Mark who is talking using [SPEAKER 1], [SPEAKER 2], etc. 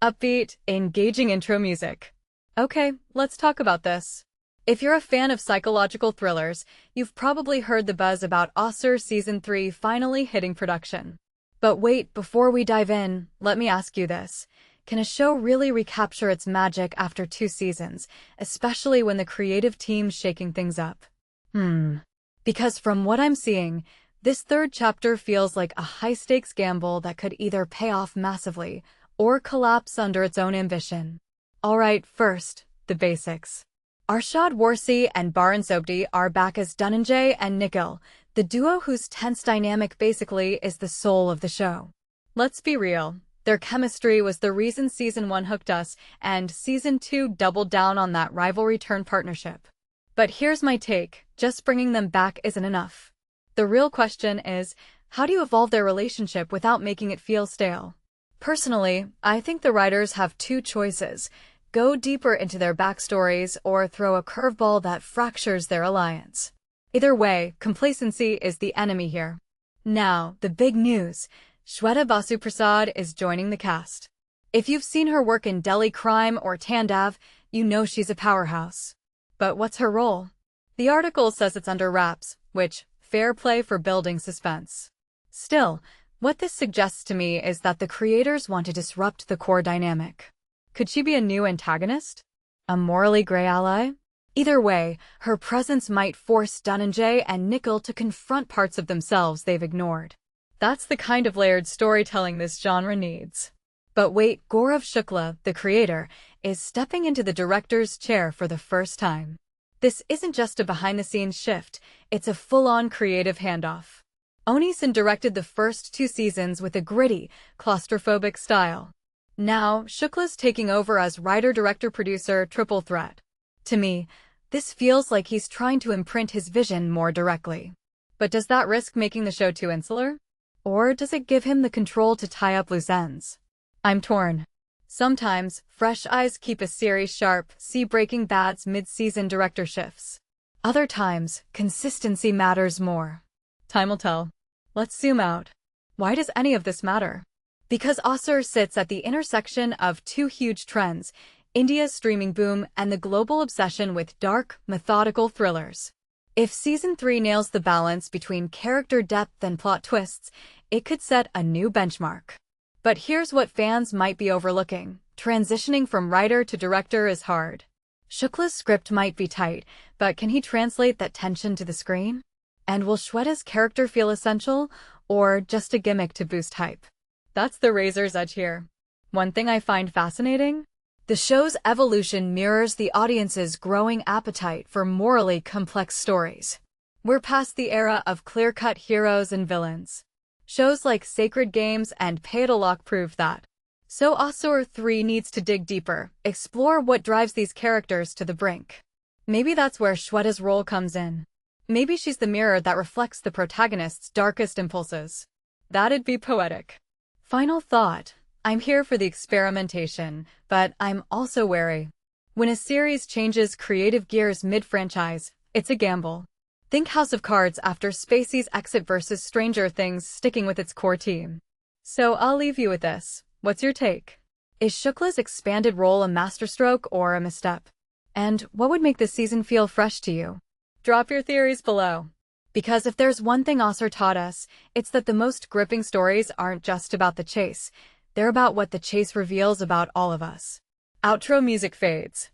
[SPEAKER 1] Upbeat, engaging intro music. Okay, let's talk about this. If you're a fan of psychological thrillers, you've probably heard the buzz about Asur Season 3 finally hitting production. But wait, before we dive in, let me ask you this. Can a show really recapture its magic after 2 seasons, especially when the creative team's shaking things up? Because from what I'm seeing, this third chapter feels like a high-stakes gamble that could either pay off massively or collapse under its own ambition. Alright, first, the basics. Arshad Warsi Barun Sobti are back as Dhananjay and Nikhil, the duo whose tense dynamic basically is the soul of the show. Let's be real, their chemistry was the reason Season 1 hooked us, and Season 2 doubled down on that rivalry-turn partnership. But here's my take, just bringing them back isn't enough. The real question is, how do you evolve their relationship without making it feel stale? Personally, I think the writers have two choices: go deeper into their backstories or throw a curveball that fractures their alliance. Either way, complacency is the enemy here. Now, the big news. Shweta Basu Prasad is joining the cast. If you've seen her work in Delhi Crime or Tandav, you know she's a powerhouse. But what's her role? The article says it's under wraps, which, fair play for building suspense. Still, what this suggests to me is that the creators want to disrupt the core dynamic. Could she be a new antagonist? A morally gray ally? Either way, her presence might force Dhananjay and Nikhil to confront parts of themselves they've ignored. That's the kind of layered storytelling this genre needs. But wait, Gaurav Shukla, the creator, is stepping into the director's chair for the first time. This isn't just a behind-the-scenes shift, it's a full-on creative handoff. Onisin directed the first 2 seasons with a gritty, claustrophobic style. Now, Shukla's taking over as writer-director-producer triple threat. To me, this feels like he's trying to imprint his vision more directly. But does that risk making the show too insular? Or does it give him the control to tie up loose ends? I'm torn. Sometimes, fresh eyes keep a series sharp, see Breaking Bad's mid-season director shifts. Other times, consistency matters more. Time will tell. Let's zoom out. Why does any of this matter? Because Asur sits at the intersection of 2 huge trends: India's streaming boom and the global obsession with dark, methodical thrillers. If Season 3 nails the balance between character depth and plot twists, it could set a new benchmark. But here's what fans might be overlooking. Transitioning from writer to director is hard. Shukla's script might be tight, but can he translate that tension to the screen? And will Shweta's character feel essential, or just a gimmick to boost hype? That's the razor's edge here. One thing I find fascinating? The show's evolution mirrors the audience's growing appetite for morally complex stories. We're past the era of clear-cut heroes and villains. Shows like Sacred Games and Pay It a Lock prove that. So Asur 3 needs to dig deeper, explore what drives these characters to the brink. Maybe that's where Shweta's role comes in. Maybe she's the mirror that reflects the protagonist's darkest impulses. That'd be poetic. Final thought. I'm here for the experimentation, but I'm also wary. When a series changes creative gears mid-franchise, it's a gamble. Think House of Cards after Spacey's exit versus Stranger Things sticking with its core team. So I'll leave you with this. What's your take? Is Shukla's expanded role a masterstroke or a misstep? And what would make this season feel fresh to you? Drop your theories below. Because if there's one thing Asur taught us, it's that the most gripping stories aren't just about the chase. They're about what the chase reveals about all of us. Outro music fades.